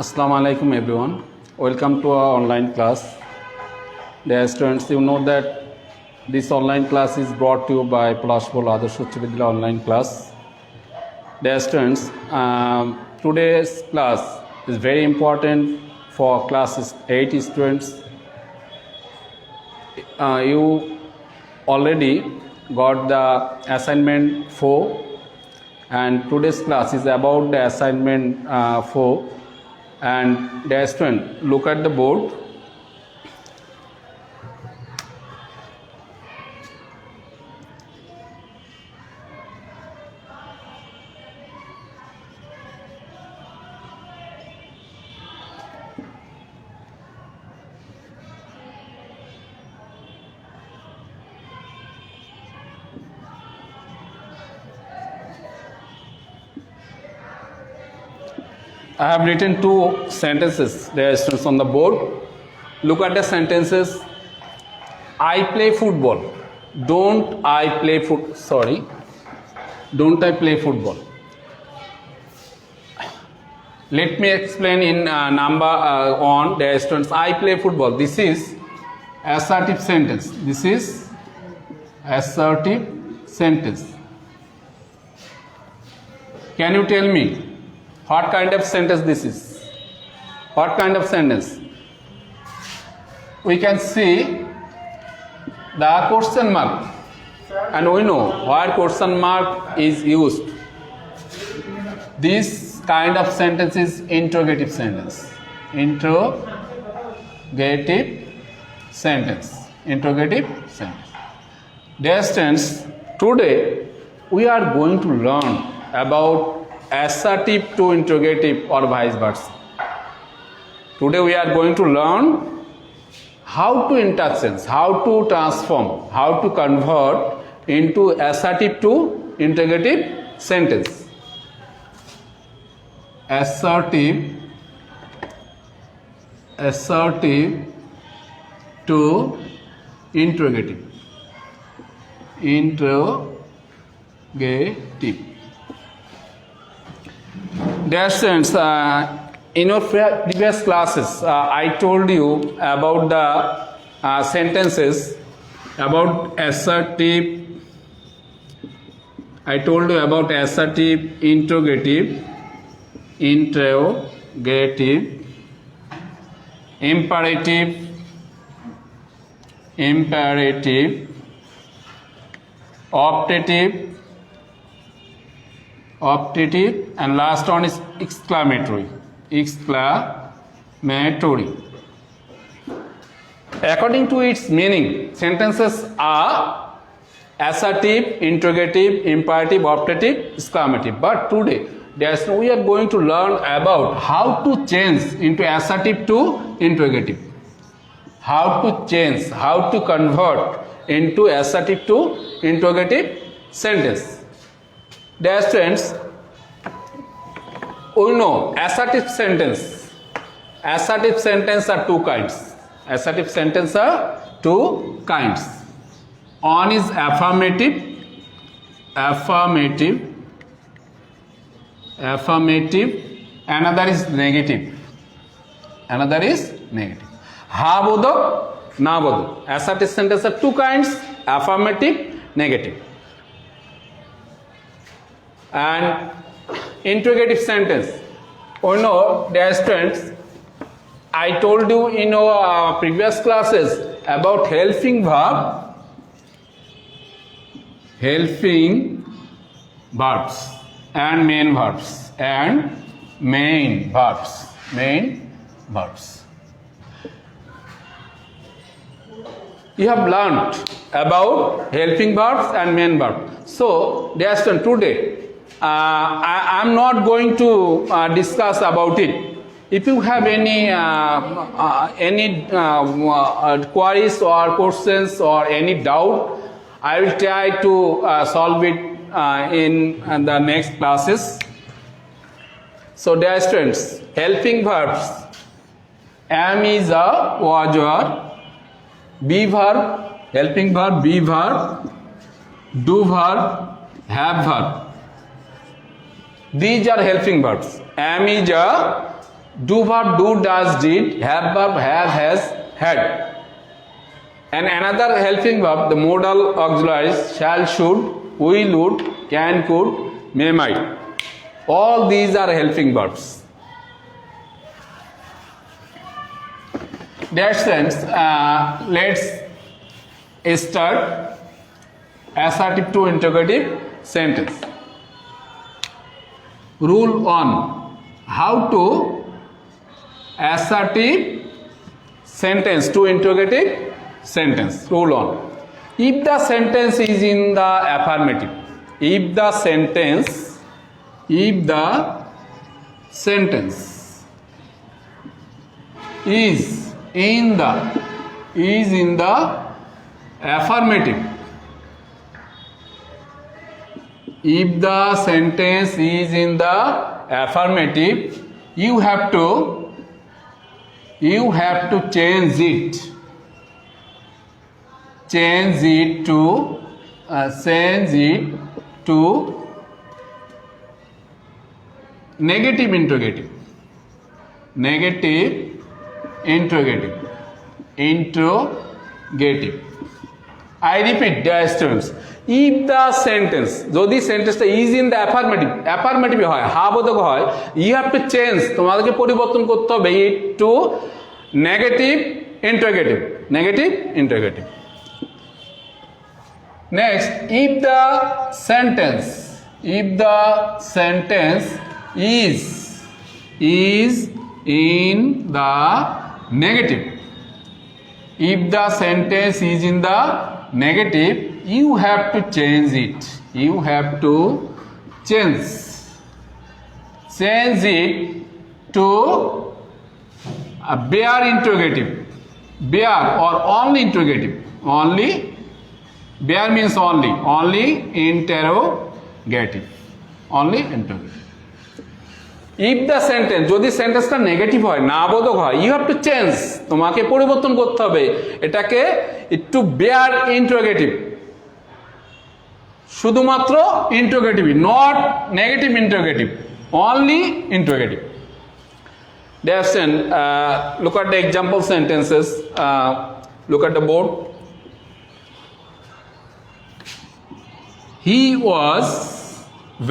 Assalamu alaikum everyone. Welcome to our online class. Dear students, you know that this online class is brought to you by Palashpur Adarsh Ucch Vidyalaya online class. Dear students, today's class is very important for classes 8 students. You already got the assignment 4 and today's class is about the assignment 4. And dear student, look at the board. I have written two sentences, dear students, on the board. Look at the sentences. I play football. Don't I play Don't I play football? Let me explain in number on, dear students. I play football. This is assertive sentence. This is assertive sentence. Can you tell me what kind of sentence this is? What kind of sentence? We can see the question mark, and we know why question mark is used. This kind of sentence is interrogative sentence. Interrogative sentence. Interrogative sentence. Dear students, today we are going to learn about assertive to interrogative or vice versa. Today we are going to learn how to interchange, how to transform, how to convert into assertive to interrogative sentence. Assertive to interrogative. Interrogative. Dear students, in your previous classes, I told you about the sentences about assertive. I told you about assertive, interrogative, imperative, optative, and last one is exclamatory. According to its meaning, sentences are assertive, interrogative, imperative, optative, exclamative. But today, we are going to learn about how to change into assertive to interrogative. How to change, how to convert into assertive to interrogative sentence. Dear students, we know assertive sentence are two kinds. Assertive sentence are two kinds. One is affirmative, another is negative. Ha bodhak, na bodhak. Assertive sentence are two kinds, affirmative, negative. And interrogative sentence, we know, dear students, I told you in our previous classes about helping verbs and main verbs. You have learned about helping verbs and main verbs. So, dear students, today I am not going to discuss about it. If you have any queries or questions or any doubt, I will try to solve it in the next classes. So, dear students, helping verbs. Am is a was verb, be verb, helping verb, be verb, do verb, have verb. These are helping verbs. Am is a do verb do does did, have verb have has had. And another helping verb, the modal auxiliaries shall, should, will, would, can, could, may, might. All these are helping verbs. Dear students, let's start assertive to interrogative sentence. Rule 1. How to assertive sentence to interrogative sentence. Rule 1. If the sentence is in the affirmative, if the sentence is in the affirmative, if the sentence is in the affirmative, you have to change it to negative interrogative. I repeat, dear students, if the sentence, যদি সেন্টেন্সটা is in the affirmative হয়, হ্যাঁ বোধক হয়, you have to change, তোমাদেরকে পরিবর্তন করতে হবে it to negative interrogative. Next, if the sentence is in the negative, if the sentence is in the negative, you have to change it. Change it to a bare interrogative. Bare or only interrogative. Only. Bare means only. Only interrogative. If the sentence, যদি সেন্টেন্সটা negative হয়, না বোধক হয়, you have to change, তোমাকে পরিবর্তন করতে হবে এটাকে একটু বেয়ার ইন্টারোগেটিভ, শুধুমাত্র interrogative, not negative interrogative, only interrogative. Dear student, look at the example sentences. Look at the board. He was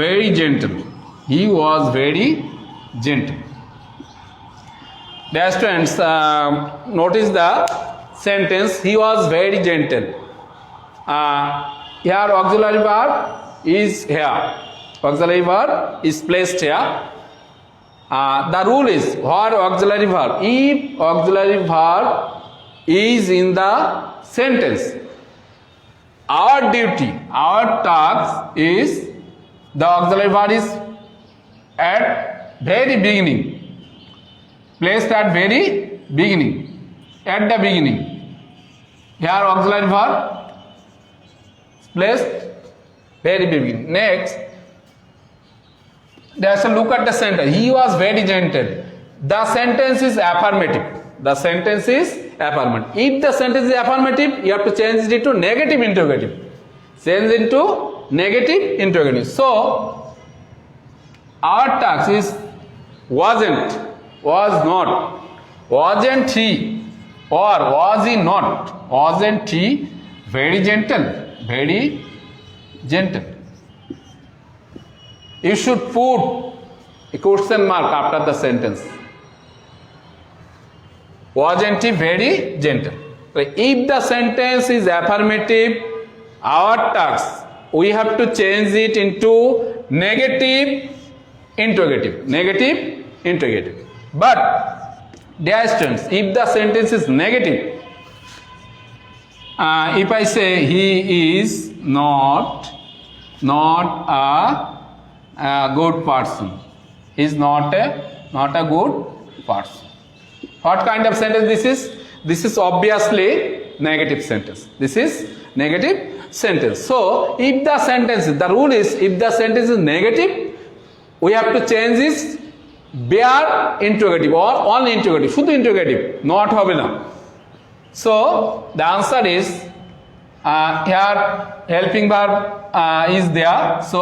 very gentle. Dear students, notice the sentence, he was very gentle. Here auxiliary verb is here. Auxiliary verb is placed here. The rule is, what auxiliary verb? If auxiliary verb is in the sentence, our duty, our task is, the auxiliary verb is at very beginning, placed at very beginning, at the beginning. Here auxiliary verb placed very beginning. Next, there's a look at the sentence. He was very gentle. The sentence is affirmative. If the sentence is affirmative, you have to change it to negative interrogative. So our task is wasn't, was not, wasn't he, or was he not, wasn't he very gentle. You should put a question mark after the sentence. Wasn't he very gentle? If the sentence is affirmative, our task, we have to change it into negative interrogative. But dear students, if the sentence is negative, if I say he is not a good person, he is not a good person. What kind of sentence this is? This is obviously negative sentence. So if the sentence, the rule is, if the sentence is negative, we have to change this bare interrogative or only interrogative, শুধু interrogative, not হবে না. So the answer is, here helping verb is there. So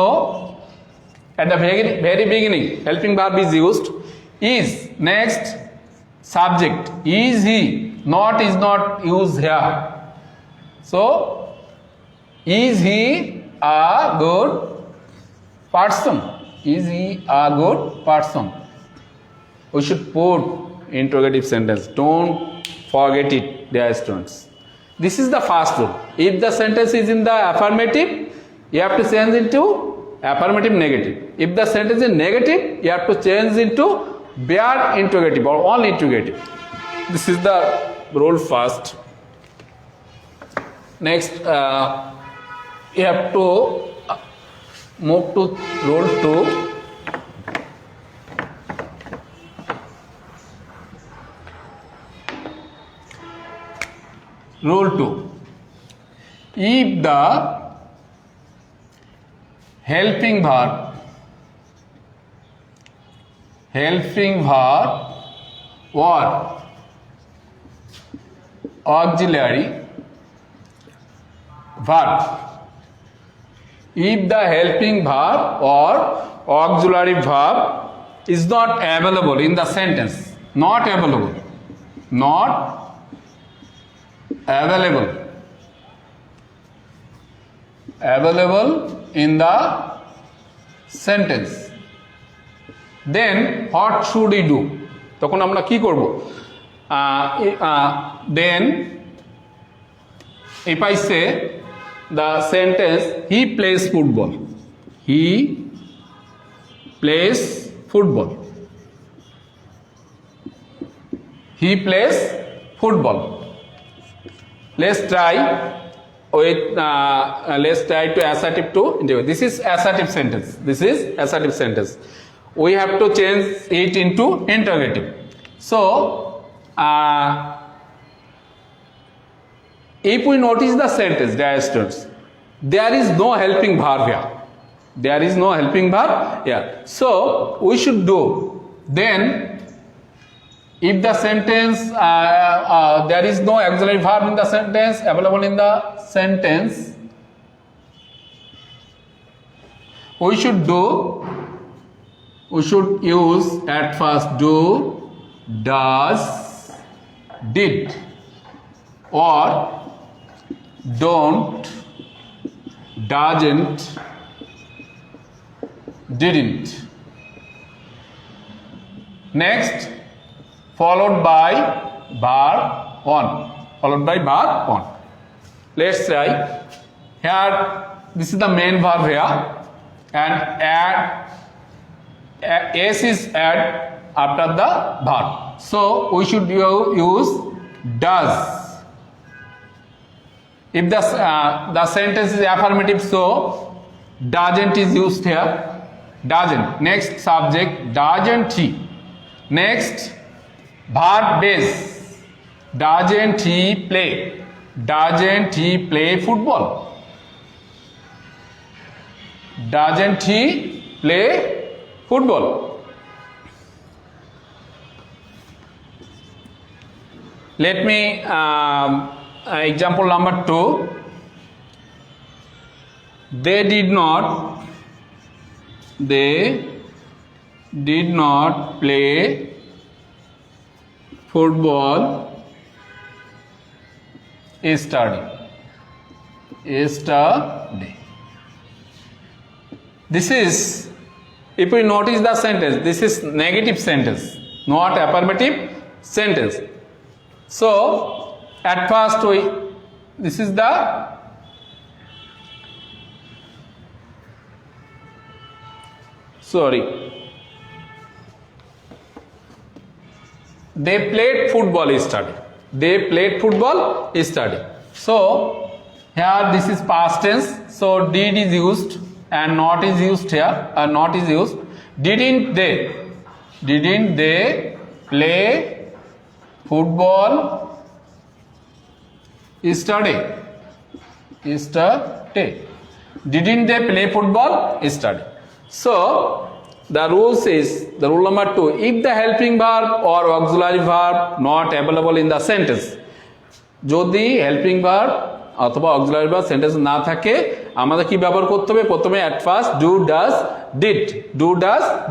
at the very beginning, helping verb is used. is. Next subject, is he, not is not used here. So is he a good person? Is he a good person? We should put interrogative sentence. Don't forget it, dear students. This is the first rule. If the sentence is in the affirmative, you have to change into affirmative negative. If the sentence is negative, you have to change into bare interrogative or all interrogative. This is the rule first. Next, you have to move to rule 2. Rule 2. If the helping verb or auxiliary verb, if the helping verb or auxiliary verb is not available in the sentence, not available in the sentence, then what should we do? তখন আমরা কি করব? Then if I say the sentence, he plays football, he plays football, he plays football. Let's try with let's try to assertive to interrogative. This is assertive sentence. This is assertive sentence. We have to change it into interrogative. So if we notice the sentence, dear students, there is no helping verb here. There is no helping verb here. So we should do, then if the sentence there is no auxiliary verb in the sentence available in the sentence, we should use at first do, does, did, or don't, doesn't, didn't. Next, followed by verb on. Let's try. Here, this is the main verb here, and add s is add after the verb. So we should use does. If the sentence is affirmative, so doesn't is used here. Doesn't. Next subject, doesn't he. Next verb base, doesn't he play? Doesn't he play football? Doesn't he play football? Let me example number 2. They did not play football yesterday. This is, if we notice the sentence, this is negative sentence, not affirmative sentence. So at first this is the they played football yesterday. So here this is past tense, so did is used and not is used here, not is used. Didn't they play football yesterday? Didn't they play football yesterday? So the rule number 2, if the helping verb or auxiliary verb not available in the sentence, যদি helping verb অথবা auxiliary verb sentence না থাকে, আমাদের কি ব্যবহার করতে হবে? প্রথমে at first do, does,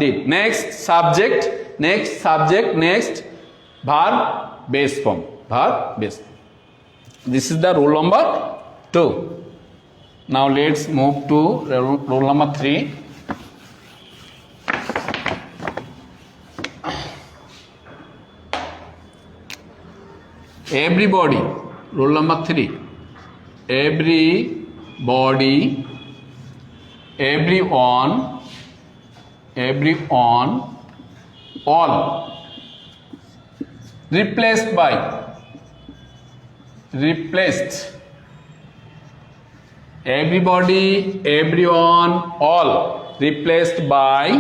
did. Next subject next subject, next verb base form. Verb base form. This is the rule number 2. Now let's move to rule number 3. Everybody, rule number 3. Everybody, everyone, all. Replaced by. Replaced. Everybody, everyone, all. Replaced by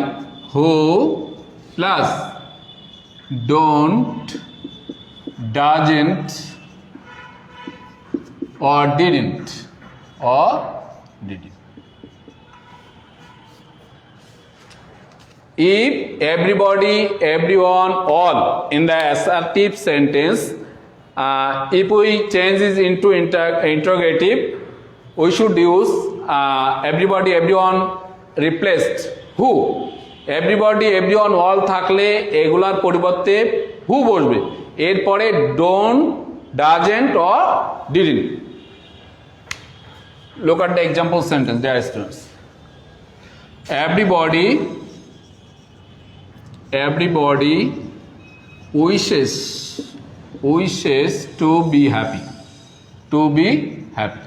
who plus don't, doesn't, or didn't. If everybody, everyone, all in the assertive sentence, if we change this into interrogative, we should use everybody, everyone replaced who. Everybody, everyone, all থাকলে এগুলার পরিবর্তে who বসবে, এরপরে don't, doesn't or didn't. Look at the example sentence, dear students. Everybody wishes to be happy. To be happy.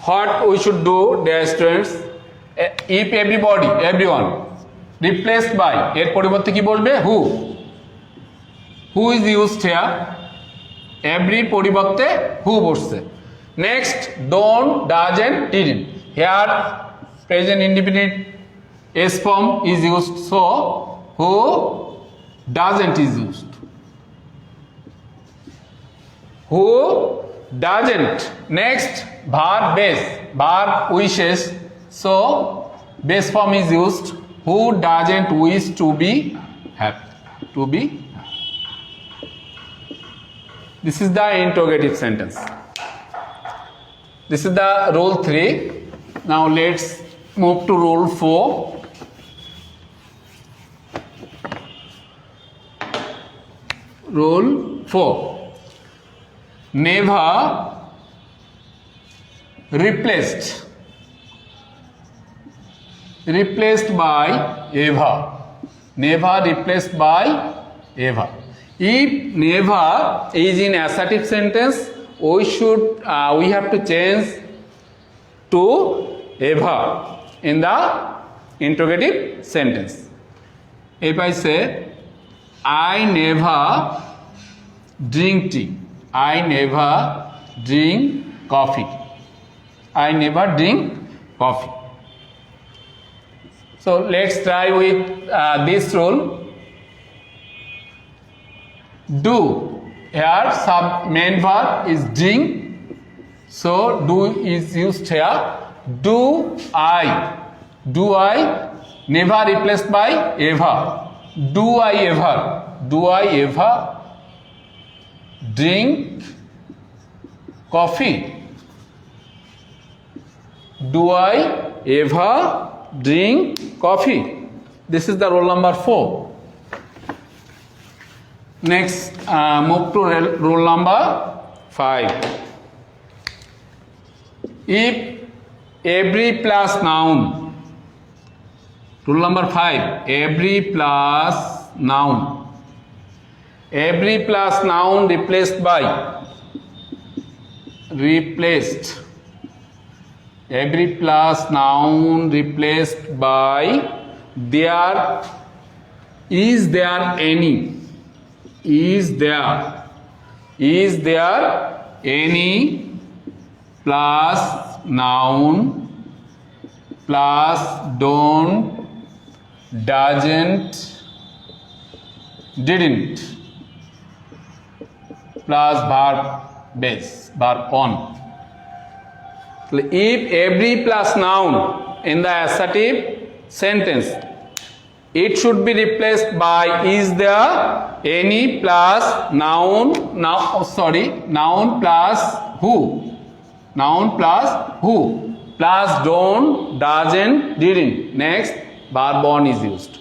What we should do, dear students, if everybody, everyone replaced by এর পরিবর্তে কি বলবে who is used here, every পরিবর্তে who বসছে. Next, don't, doesn't, didn't. Here present indefinite S form is used, so who doesn't is used. Who doesn't. Next, verb base, verb wishes, so base form is used. Who doesn't wish to be happy. To be happy. This is the interrogative sentence. This is the rule 3. Now let's move to rule 4. Rule 4. Never replaced by ever. Never replaced by ever. If never is in assertive sentence, we have to change to ever in the interrogative sentence. If I say I never drink tea, I never drink coffee, I never drink coffee. So let's try with this rule. Do, here main verb is drink, so do is used here. Do I never replaced by ever. Do I ever drink coffee? Do I ever drink coffee? This is the rule number 4. Next, move to rule number 5. If every plus noun, rule number 5, every plus noun replaced by, every plus noun replaced by there, is there any plus noun plus don't, doesn't, didn't plus verb base, verb on. If every plus noun in the assertive sentence, it should be replaced by is there any plus noun plus who plus don't, doesn't, didn't. Next, verb on is used.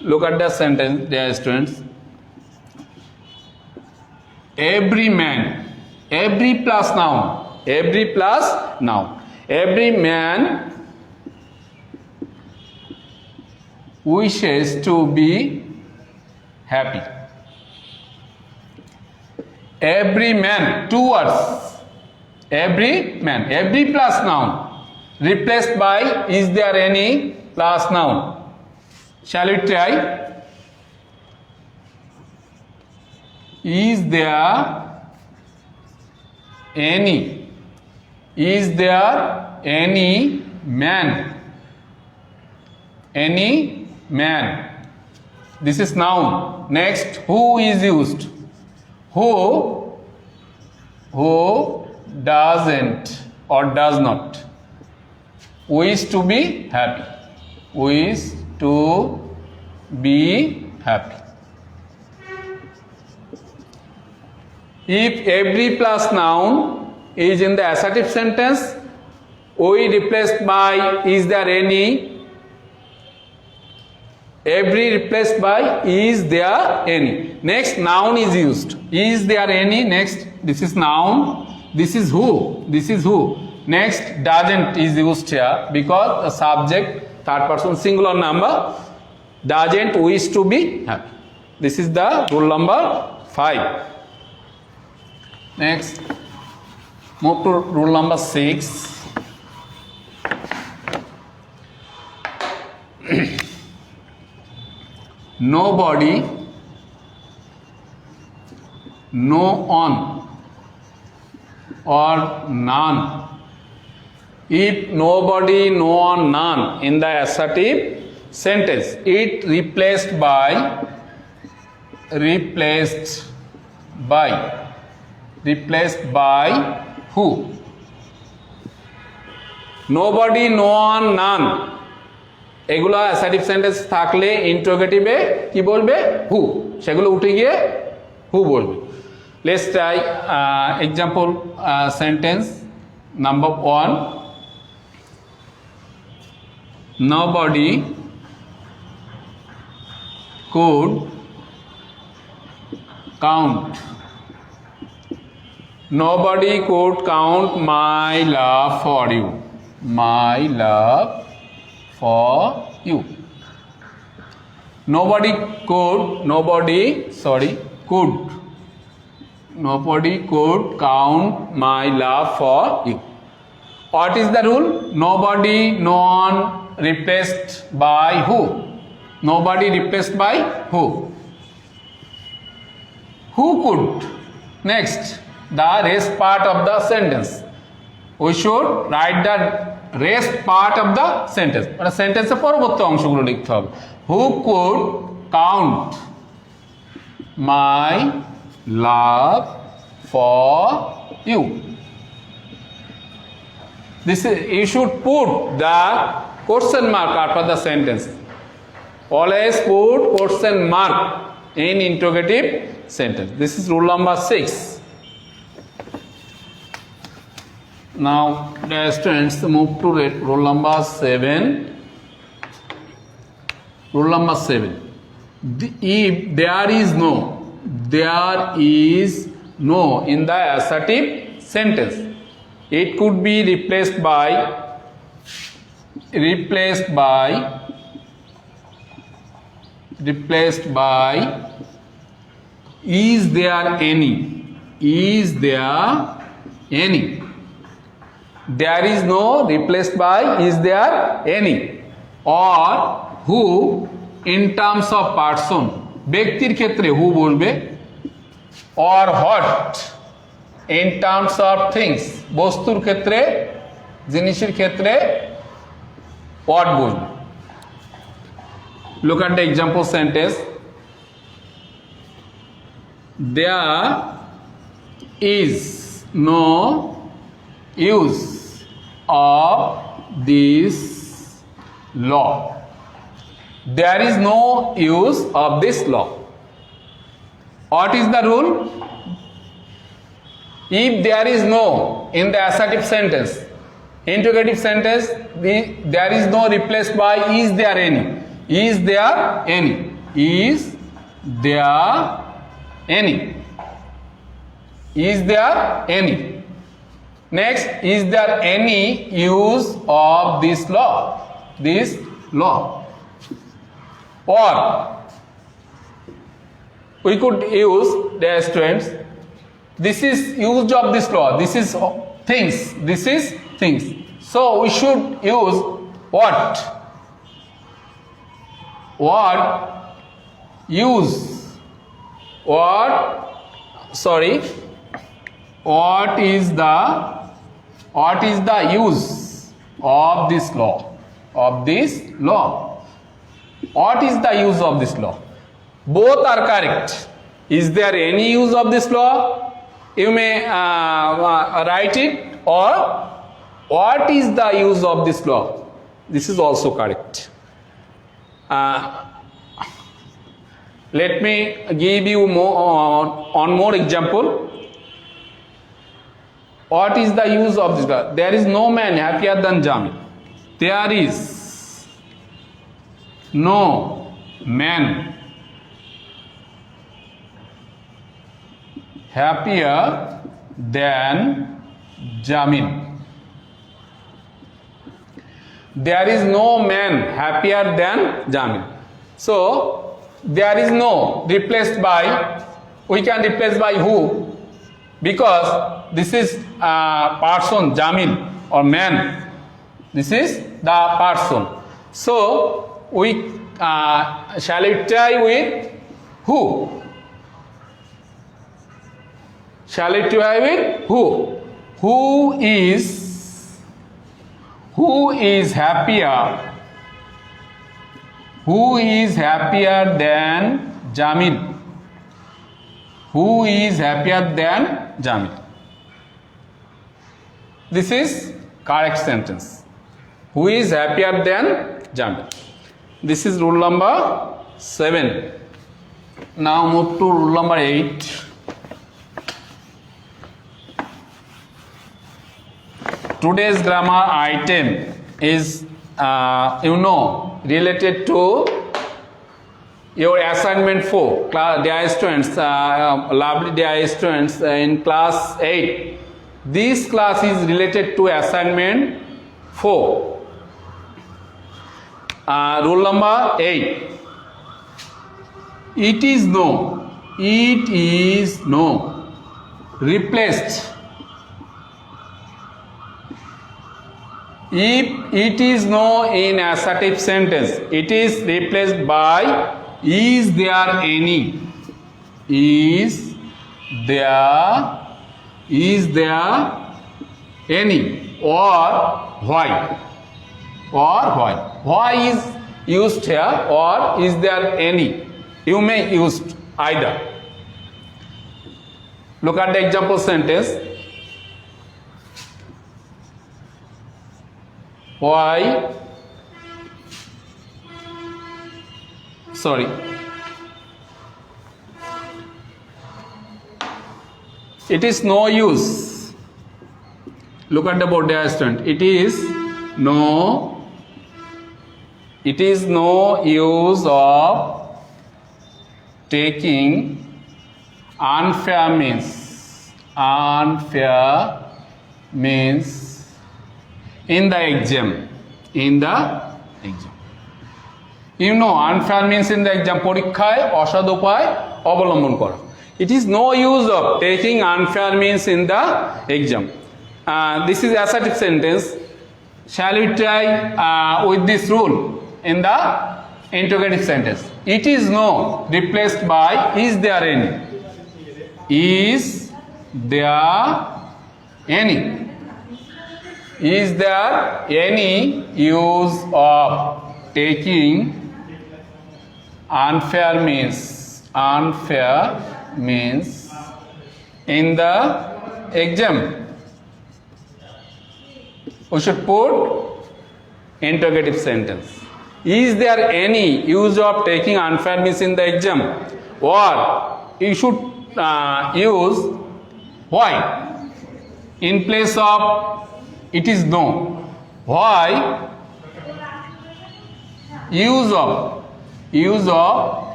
Look at the sentence, dear students. Every man, every plus noun, every plus noun. Every man wishes to be happy. Every man, two words. Every man, every plus noun replaced by, is there any plus noun? Shall we try? Is there any? Is there any man? Any man. This is noun. Next, who is used? Who doesn't or does not wish to be happy. Wish to be happy. If every plus noun is in the assertive sentence, we replaced by is there any. Every replaced by is there any. Next, noun is used. Is there any? Next, this is noun. This is who. This is who. Next, doesn't is used here because the subject, third person singular number, doesn't wish to be happy. This is the rule number 5. Next, move to rule number 6. Nobody, no on or none. If nobody, no on, none in the assertive sentence, it replaced by who? Nobody, no on, none. এগুলো assertive sentence থাকলে ইন্টারোগেটিভে কি বলবে? হু। সেগুলো উঠে গিয়ে হু বলবে। Let's try example sentence number 1. Nobody could count. Nobody could count my love for you. My love for you. Nobody could count my love for you. What is the rule? Nobody, no one replaced by who? Nobody replaced by who? Who could? Next, the rest part of the sentence. We should write the rest part of the sentence. মানে সেন্টেন্সের পরবর্তী অংশগুলো লিখতে হবে। Who could count my love for you? This is, you should put the question mark after the sentence. Always put question mark in interrogative sentence. This is rule number 6. Now, dear students, move to rule number 7. Rule number 7. If there is no in the assertive sentence, it could be replaced by is there any? Is there any? There is no replaced by is there any, or who in terms of person, ব্যক্তির ক্ষেত্রে who বলবে, or what in terms of things, বস্তুর ক্ষেত্রে, জিনিসের ক্ষেত্রে what বলবে। Look at the example sentence. There is no use of this law. There is no use of this law. What is the rule? If there is no in the assertive sentence, Interrogative sentence, there is no replaced by is there any. Is there any? Is there any? Is there any? Next, is there any use of this law? This law. Or we could use, dear students, this is used of this law. This is things. This is things. So we should use what? What use? What is the use of this law? Of this law. What is the use of this law? Both are correct. Is there any use of this law? You may write it, or what is the use of this law? This is also correct. Let me give you more example. What is the use of this law? There is no man happier than Jamil. There is no man happier than Jamil. There is no man happier than Jamil. So there is no replaced by, we can replace by who? Because this is person, Jamil, or man. This is the person. So we shall we try with who? Shall we try with who? Who is happier? Who is happier than Jamil? Who is happier than Jamil? This is correct sentence. Who is happier than Jamil? This is rule number 7. Now move to rule number 8. Today's grammar item is related to your assignment 4. Dear students, lovely dear students in class 8. This class is related to assignment 4. Rule number 8. It is no. It is no. Replaced. If it is no in assertive sentence, it is replaced by is there any? Is there any? Or why? Why is used here, or is there any? You may use either. Look at the example sentence. Why? Sorry. It is no use. Look at the board, dear student. It is no use of taking unfair means in the exam. You know, unfair means in the exam. পরীক্ষায় অসৎ উপায় অবলম্বন করা. It is no use of taking unfair means in the exam. This is assertive sentence. Shall we try with this rule in the interrogative sentence? It is no replaced by is there any? Is there any? Is there any use of taking unfair means in the exam? We should put interrogative sentence. Is there any use of taking unfair means in the exam? Or you should use why in place of it is no. why use of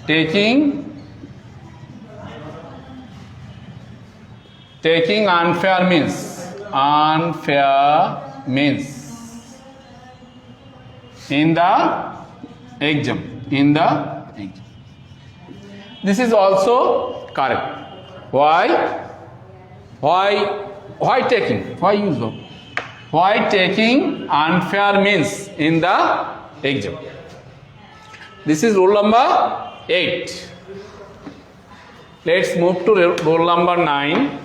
taking unfair means in the exam. This is also correct. Why taking unfair means in the exam. This is rule number 8. Let's move to rule number 9.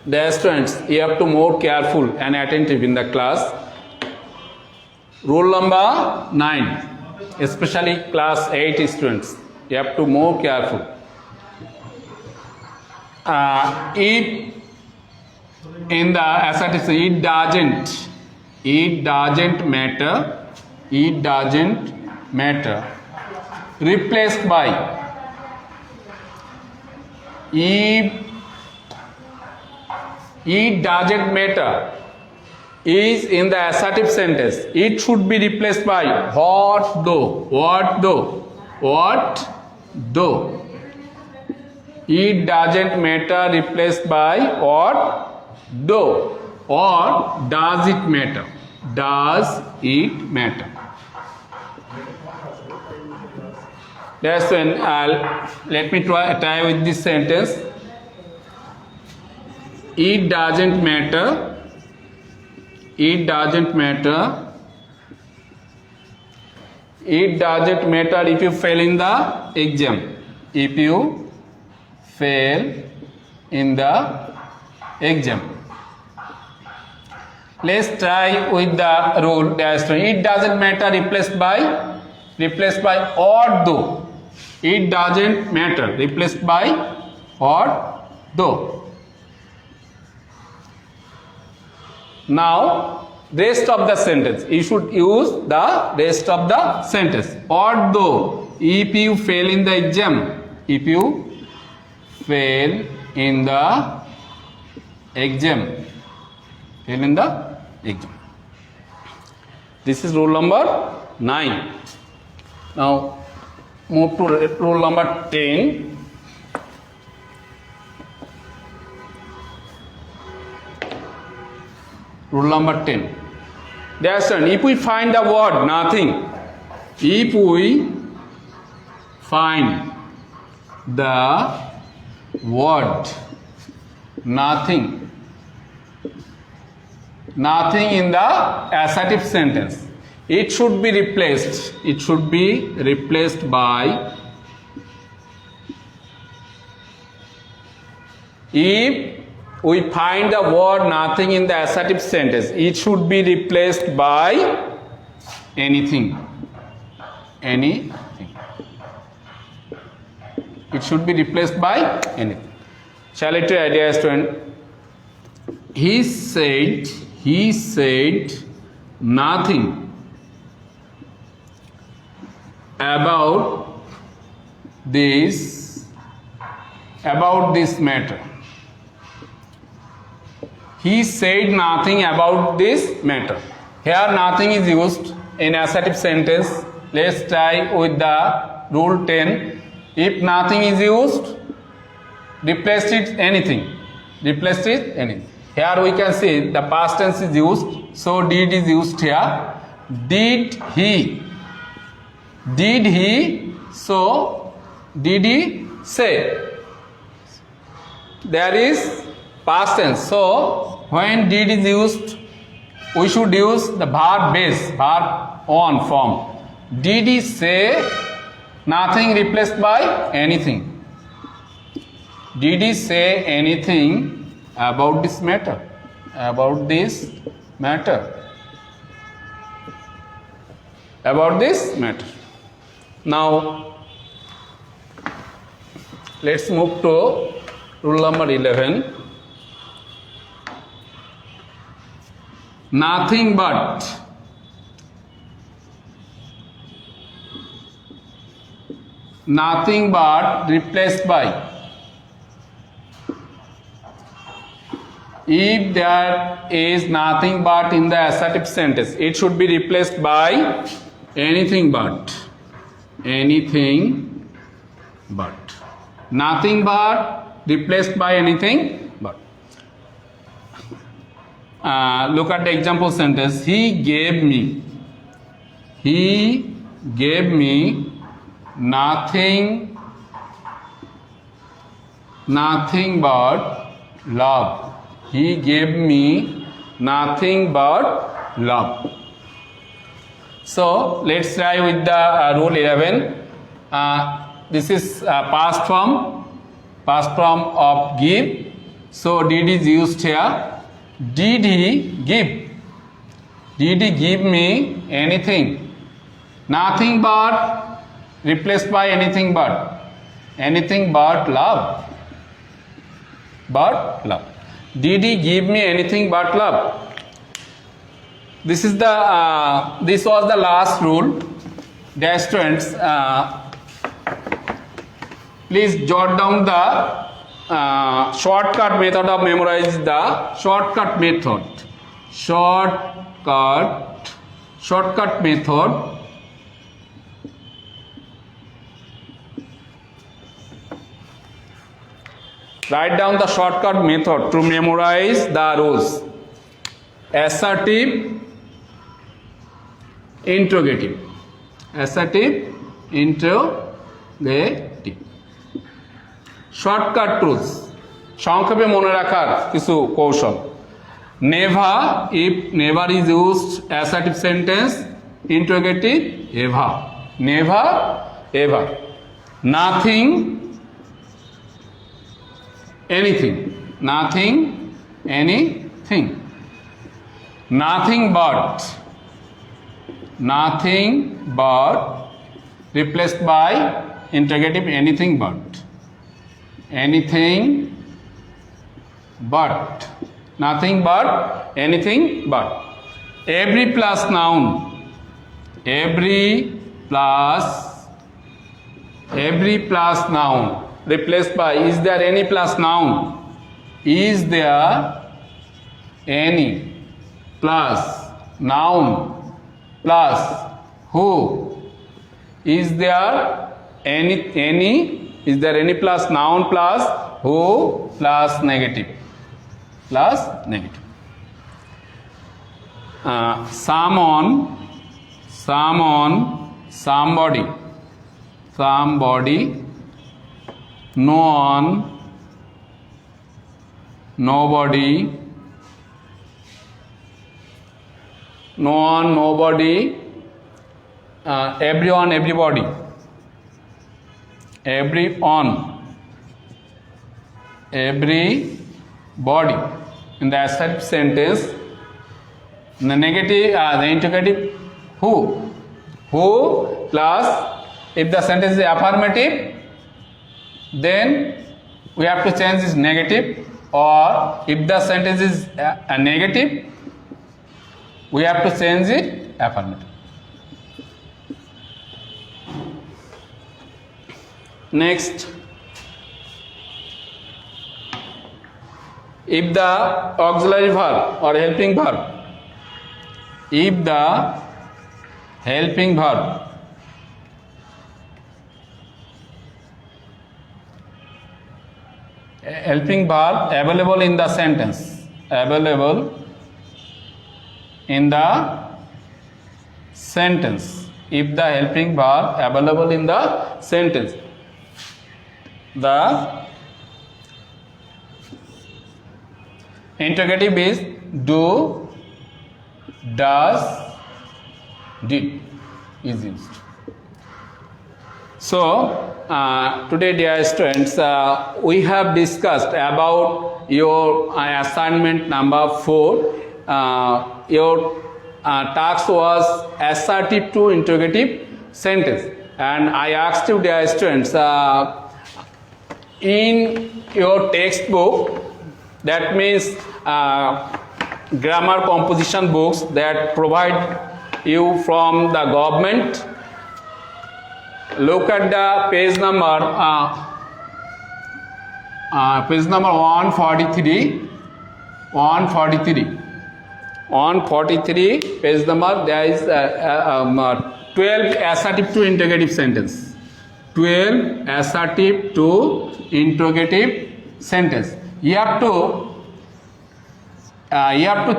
Dear students, you have to be more careful and attentive in the class. Rule number 9, especially class 8 students, you have to be more careful. If in the assertion it doesn't matter, replaced by if it doesn't matter is in the assertive sentence, it should be replaced by what though. It doesn't matter replaced by what though, or does it matter. That's when let me try with this sentence. It doesn't matter if you fail in the exam. Let's try with the rule. It doesn't matter replaced by or though. It doesn't matter replaced by or though. Now, rest of the sentence. You should use the rest of the sentence. Although, if you fail in the exam, This is rule number 9. Now, move to rule number 10. Rule number 10. That's done. If we find the word nothing, nothing in the assertive sentence, it should be replaced by if we find the word nothing in the assertive sentence, it should be replaced by anything. It should be replaced by anything. Shall I try, dear student? He said nothing about this matter. He said nothing about this matter. Here nothing is used in assertive sentence. Let's try with the rule 10. If nothing is used, replace it anything. Here we can see the past tense is used, so did is used here. Did he? So did he say? There is past tense. So when did is used, we should use the verb base, verb on form. Did he say nothing replaced by anything? Did he say anything about this matter? About this matter. Now, let's move to rule number 11. Nothing but replaced by If there is nothing but in the assertive sentence, it should be replaced by anything but. Anything but. Nothing but replaced by anything but. Look at the example sentence. He gave me nothing but love. He gave me nothing but love. So let's try with the rule 11. This is past form of give. So did is used here. Did he give? Did he give me anything? Nothing but replaced by anything but. Anything but love. But love. Did he give me anything but love? This is the this was the last rule. Dear students, please jot down the shortcut method of memorize the shortcut method. Shortcut method. Write down the shortcut method to memorize the rules. Assertive, interrogative. Assertive, interrogative. Shortcut rules. সংক্ষেপে মনে রাখার কিছু কৌশল. Never, if never is used assertive sentence, interrogative, ever. Never, ever. Nothing, anything. Nothing, anything. Nothing but replaced by interrogative, anything but. Anything but. Nothing but, anything but. Every plus noun. Every plus noun replaced by, is there any plus noun? Is there any plus noun plus who? Is there any? Is there any plus noun plus who plus negative? Plus negative. Someone, somebody, no one, nobody, everyone, everybody, everybody. In the assertive sentence, the negative, the interrogative, who plus, if the sentence is affirmative, then we have to change this negative, or if the sentence is a negative, we have to change it affirmative. Next, if the auxiliary verb or helping verb, if the helping verb available in the sentence, if the helping verb available in the sentence, the interrogative is do, does, did is used. So today, dear students, we have discussed about your assignment number 4. Your task was assertive to interrogative sentence, and I asked you, dear students, in your textbook, that means grammar composition books that provide you from the government, look at the page number 143. 143. On 43 page number, there is 12 assertive to interrogative sentence. 12 assertive to interrogative sentence. You have to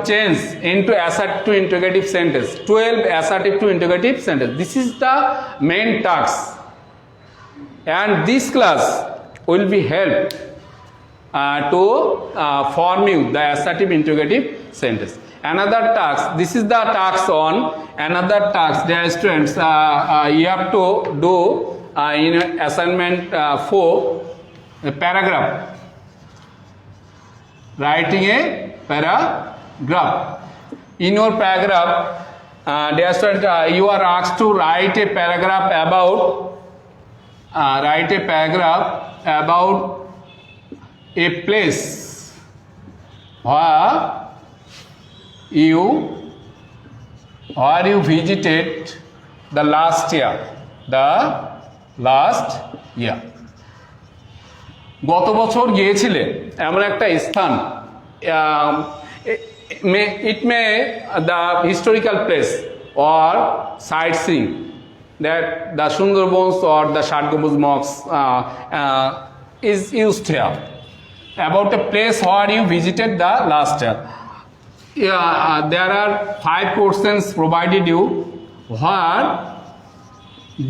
change into assertive to interrogative sentence. 12 assertive to interrogative sentence. This is the main task, and this class will be help to form you the assertive interrogative sentence. Another task, this is the task on another task, dear students. You have to do in assignment 4 a paragraph, writing a paragraph. In your paragraph, dear students, you are asked to write a paragraph about a place where you visited the last year. গত বছর গিয়েছিলে এমন একটা স্থান, it may the historical place or sightseeing, that the Sundarbans or the Shadgobuz mosques is used here, about a place where you visited the last year. There are 5 questions provided you. Where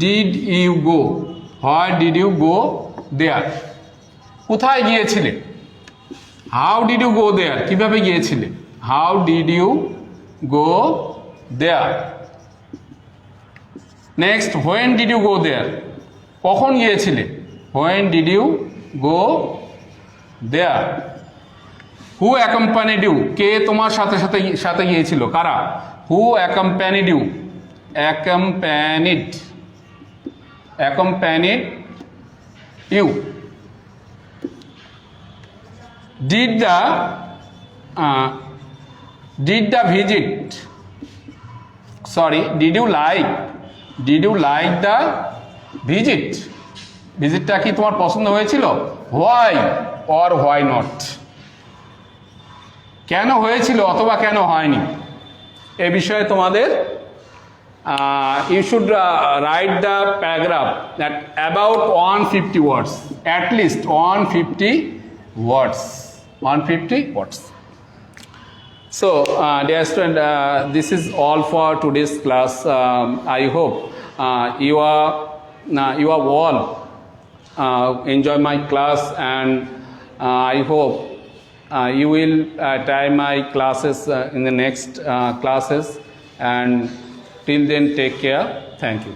did you go? Where did you go there? কোথায় গিয়েছিলে? How did you go there? কিভাবে গিয়েছিলে? How did you go there? Next, when did you go there? কখন গিয়েছিলে? When did you go there? Who accompanied you? কে তোমার সাথে গিয়েছিল? কারা? Who accompanied you? Accompanied you. Did you like the visit? ভিজিটটা কি তোমার পছন্দ হয়েছিল? Why or why not? কেন হয়েছিল অথবা কেন হয়নি? এ বিষয়ে তোমাদের you should write the paragraph that about 150 words, at least 150 words. So dear student, this is all for today's class. I hope you are all enjoy my class, and I hope you will try my classes in the next classes, and till then take care. Thank you.